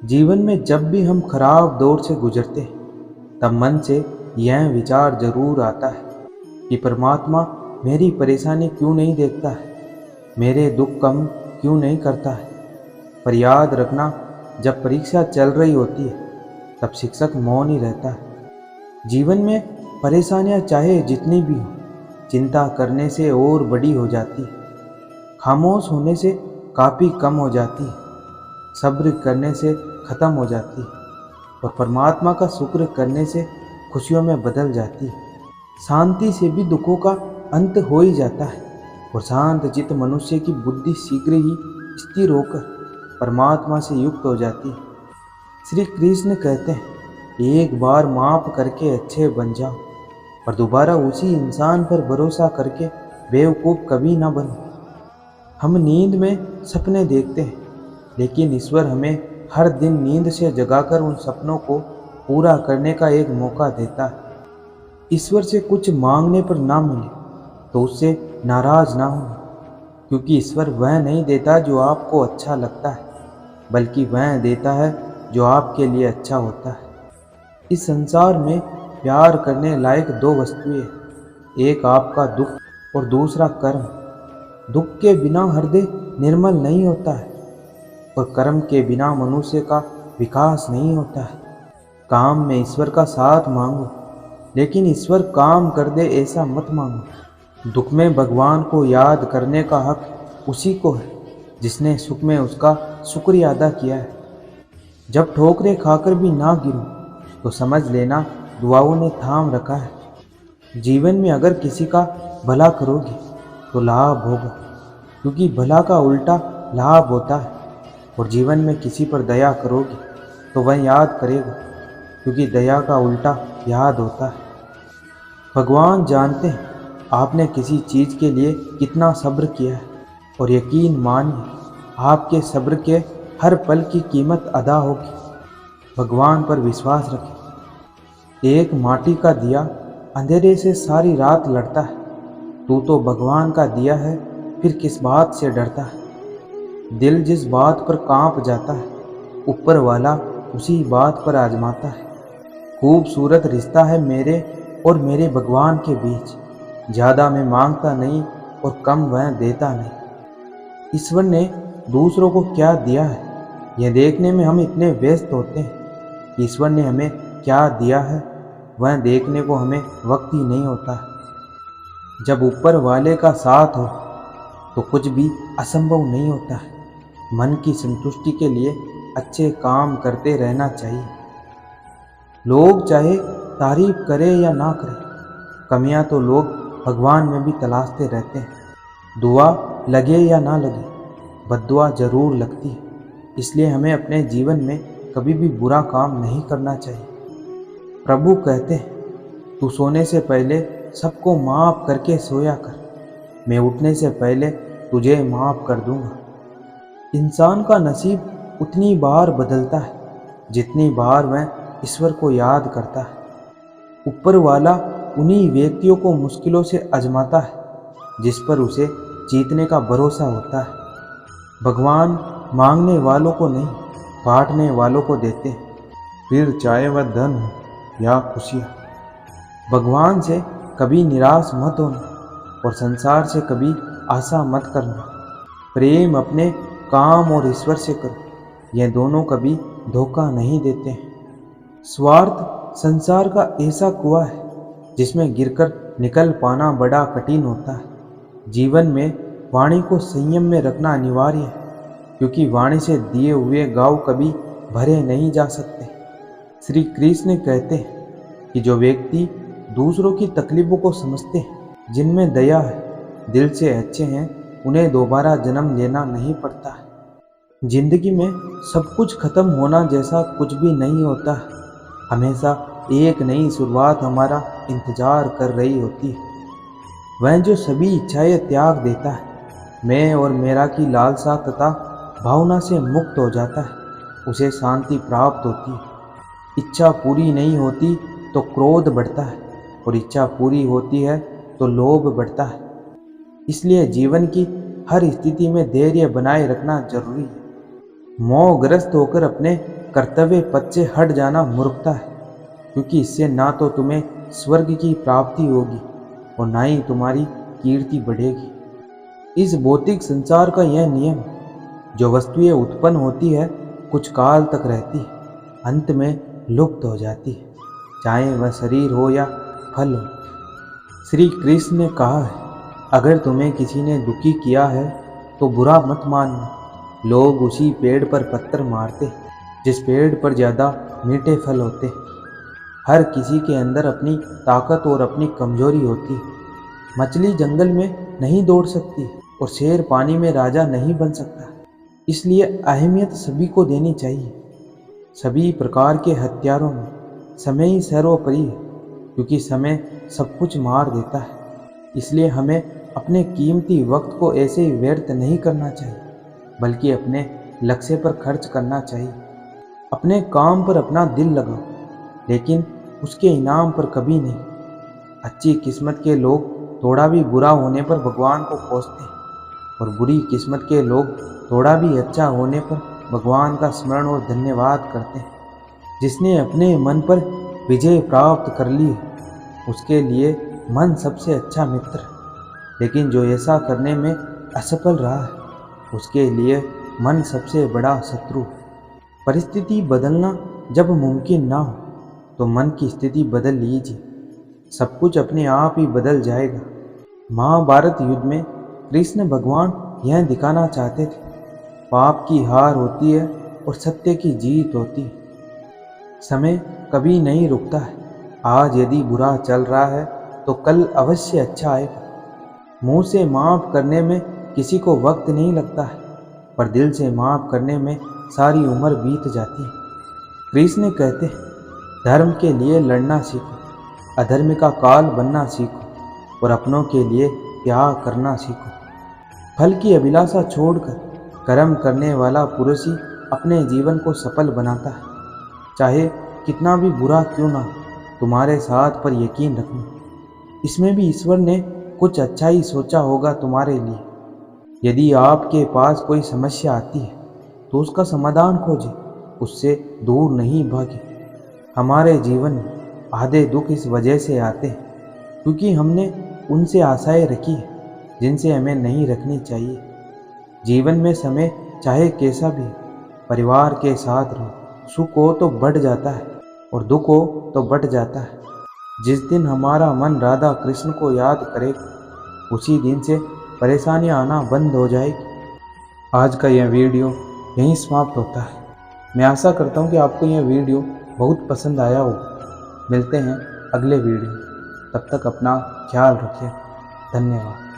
जीवन में जब भी हम खराब दौर से गुजरते हैं तब मन से यह विचार जरूर आता है कि परमात्मा मेरी परेशानी क्यों नहीं देखता है, मेरे दुख कम क्यों नहीं करता है। पर याद रखना, जब परीक्षा चल रही होती है तब शिक्षक मौन ही रहता है। जीवन में परेशानियां चाहे जितनी भी हो, चिंता करने से और बड़ी हो जाती है, खामोश होने से काफ़ी कम हो जाती है, सब्र करने से ख़त्म हो जाती है और परमात्मा का शुक्र करने से खुशियों में बदल जाती है। शांति से भी दुखों का अंत हो ही जाता है और शांत चित्त मनुष्य की बुद्धि शीघ्र ही स्थिर होकर परमात्मा से युक्त हो जाती है। श्री कृष्ण कहते हैं, एक बार माफ़ करके अच्छे बन जाओ, पर दोबारा उसी इंसान पर भरोसा करके बेवकूफ़ कभी ना बनो। हम नींद में सपने देखते हैं, लेकिन ईश्वर हमें हर दिन नींद से जगाकर उन सपनों को पूरा करने का एक मौका देता है। ईश्वर से कुछ मांगने पर ना मिले तो उससे नाराज ना हो, क्योंकि ईश्वर वह नहीं देता जो आपको अच्छा लगता है, बल्कि वह देता है जो आपके लिए अच्छा होता है। इस संसार में प्यार करने लायक दो वस्तुएं हैं, एक आपका दुख और दूसरा कर्म। दुख के बिना हृदय निर्मल नहीं होता है और कर्म के बिना मनुष्य का विकास नहीं होता है। काम में ईश्वर का साथ मांगो, लेकिन ईश्वर काम कर दे ऐसा मत मांगो। दुख में भगवान को याद करने का हक उसी को है जिसने सुख में उसका शुक्रिया अदा किया है। जब ठोकरें खाकर भी ना गिरो तो समझ लेना दुआओं ने थाम रखा है। जीवन में अगर किसी का भला करोगे तो लाभ होगा, क्योंकि भला का उल्टा लाभ होता है। और जीवन में किसी पर दया करोगे तो वह याद करेगा, क्योंकि दया का उल्टा याद होता है। भगवान जानते हैं आपने किसी चीज़ के लिए कितना सब्र किया है, और यकीन मानिए आपके सब्र के हर पल की कीमत अदा होगी। भगवान पर विश्वास रखें। एक माटी का दिया अंधेरे से सारी रात लड़ता है, तू तो भगवान का दिया है, फिर किस बात से डरता है। दिल जिस बात पर कांप जाता है, ऊपर वाला उसी बात पर आजमाता है। खूबसूरत रिश्ता है मेरे और मेरे भगवान के बीच, ज़्यादा मैं मांगता नहीं और कम वह देता नहीं। ईश्वर ने दूसरों को क्या दिया है, यह देखने में हम इतने व्यस्त होते हैं कि ईश्वर ने हमें क्या दिया है वह देखने को हमें वक्त ही नहीं होता है। जब ऊपर वाले का साथ हो तो कुछ भी असंभव नहीं होता है। मन की संतुष्टि के लिए अच्छे काम करते रहना चाहिए। लोग चाहे तारीफ करें या ना करें, कमियां तो लोग भगवान में भी तलाशते रहते हैं। दुआ लगे या ना लगे, बद्दुआ जरूर लगती है। इसलिए हमें अपने जीवन में कभी भी बुरा काम नहीं करना चाहिए। प्रभु कहते हैं, तू सोने से पहले सबको माफ़ करके सोया कर, मैं उठने से पहले तुझे माफ़ कर दूंगा। इंसान का नसीब उतनी बार बदलता है जितनी बार वह ईश्वर को याद करता है। ऊपर वाला उन्हीं व्यक्तियों को मुश्किलों से आजमाता है जिस पर उसे जीतने का भरोसा होता है। भगवान मांगने वालों को नहीं, बांटने वालों को देते हैं, फिर चाहे वह धन हो या खुशियाँ। भगवान से कभी निराश मत होना और संसार से कभी आशा मत करना। प्रेम अपने काम और ईश्वर से करो, यह दोनों कभी धोखा नहीं देते हैं। स्वार्थ संसार का ऐसा कुआं है जिसमें गिरकर निकल पाना बड़ा कठिन होता है। जीवन में वाणी को संयम में रखना अनिवार्य है, क्योंकि वाणी से दिए हुए गाँव कभी भरे नहीं जा सकते। श्री कृष्ण कहते हैं कि जो व्यक्ति दूसरों की तकलीफों को समझते हैं, जिनमें दया है, दिल से अच्छे हैं, उन्हें दोबारा जन्म लेना नहीं पड़ता है। जिंदगी में सब कुछ खत्म होना जैसा कुछ भी नहीं होता है। हमेशा एक नई शुरुआत हमारा इंतजार कर रही होती है। वह जो सभी इच्छाएं त्याग देता है, मैं और मेरा की लालसा तथा भावना से मुक्त हो जाता है, उसे शांति प्राप्त होती है। इच्छा पूरी नहीं होती तो क्रोध बढ़ता है, और इच्छा पूरी होती है तो लोभ बढ़ता है। इसलिए जीवन की हर स्थिति में धैर्य बनाए रखना जरूरी है। मोहग्रस्त होकर अपने कर्तव्य पथ से हट जाना मूर्खता है, क्योंकि इससे ना तो तुम्हें स्वर्ग की प्राप्ति होगी और ना ही तुम्हारी कीर्ति बढ़ेगी। इस भौतिक संसार का यह नियम, जो वस्तुएं उत्पन्न होती है कुछ काल तक रहती है, अंत में लुप्त हो जाती है, चाहे वह शरीर हो या फल हो। श्री कृष्ण ने कहा है, अगर तुम्हें किसी ने दुखी किया है तो बुरा मत मानना। लोग उसी पेड़ पर पत्थर मारते जिस पेड़ पर ज़्यादा मीठे फल होते। हर किसी के अंदर अपनी ताकत और अपनी कमजोरी होती। मछली जंगल में नहीं दौड़ सकती और शेर पानी में राजा नहीं बन सकता। इसलिए अहमियत सभी को देनी चाहिए। सभी प्रकार के हथियारों में समय ही सर्वोपरि है, क्योंकि समय सब कुछ मार देता है। इसलिए हमें अपने कीमती वक्त को ऐसे ही व्यर्थ नहीं करना चाहिए, बल्कि अपने लक्ष्य पर खर्च करना चाहिए। अपने काम पर अपना दिल लगाओ, लेकिन उसके इनाम पर कभी नहीं। अच्छी किस्मत के लोग थोड़ा भी बुरा होने पर भगवान को कोसते हैं, और बुरी किस्मत के लोग थोड़ा भी अच्छा होने पर भगवान का स्मरण और धन्यवाद करते हैं। जिसने अपने मन पर विजय प्राप्त कर ली है, उसके लिए मन सबसे अच्छा मित्र है, लेकिन जो ऐसा करने में असफल रहा है, उसके लिए मन सबसे बड़ा शत्रु है। परिस्थिति बदलना जब मुमकिन ना हो तो मन की स्थिति बदल लीजिए, सब कुछ अपने आप ही बदल जाएगा। महाभारत युद्ध में कृष्ण भगवान यह दिखाना चाहते थे, पाप की हार होती है और सत्य की जीत होती है। समय कभी नहीं रुकता है। आज यदि बुरा चल रहा है तो कल अवश्य अच्छा आएगा। मुंह से माफ़ करने में किसी को वक्त नहीं लगता है, पर दिल से माफ़ करने में सारी उम्र बीत जाती है। कृष्ण कहते हैं, धर्म के लिए लड़ना सीखो, अधर्म का काल बनना सीखो और अपनों के लिए त्याग करना सीखो। फल की अभिलाषा छोड़कर कर्म करने वाला पुरुष ही अपने जीवन को सफल बनाता है। चाहे कितना भी बुरा क्यों ना हो, तुम्हारे साथ पर यकीन रखना, इसमें भी ईश्वर ने कुछ अच्छा ही सोचा होगा तुम्हारे लिए। यदि आपके पास कोई समस्या आती है तो उसका समाधान खोजें, उससे दूर नहीं भागे। हमारे जीवन में आधे दुख इस वजह से आते हैं क्योंकि हमने उनसे आशाएं रखी है जिनसे हमें नहीं रखनी चाहिए। जीवन में समय चाहे कैसा भी, परिवार के साथ रहो। सुख हो तो बढ़ जाता है और दुख हो तो बढ़ जाता है। जिस दिन हमारा मन राधा कृष्ण को याद करेगा, उसी दिन से परेशानियां आना बंद हो जाएगी। आज का यह वीडियो यहीं समाप्त होता है। मैं आशा करता हूँ कि आपको यह वीडियो बहुत पसंद आया होगा। मिलते हैं अगले वीडियो, तब तक अपना ख्याल रखें। धन्यवाद।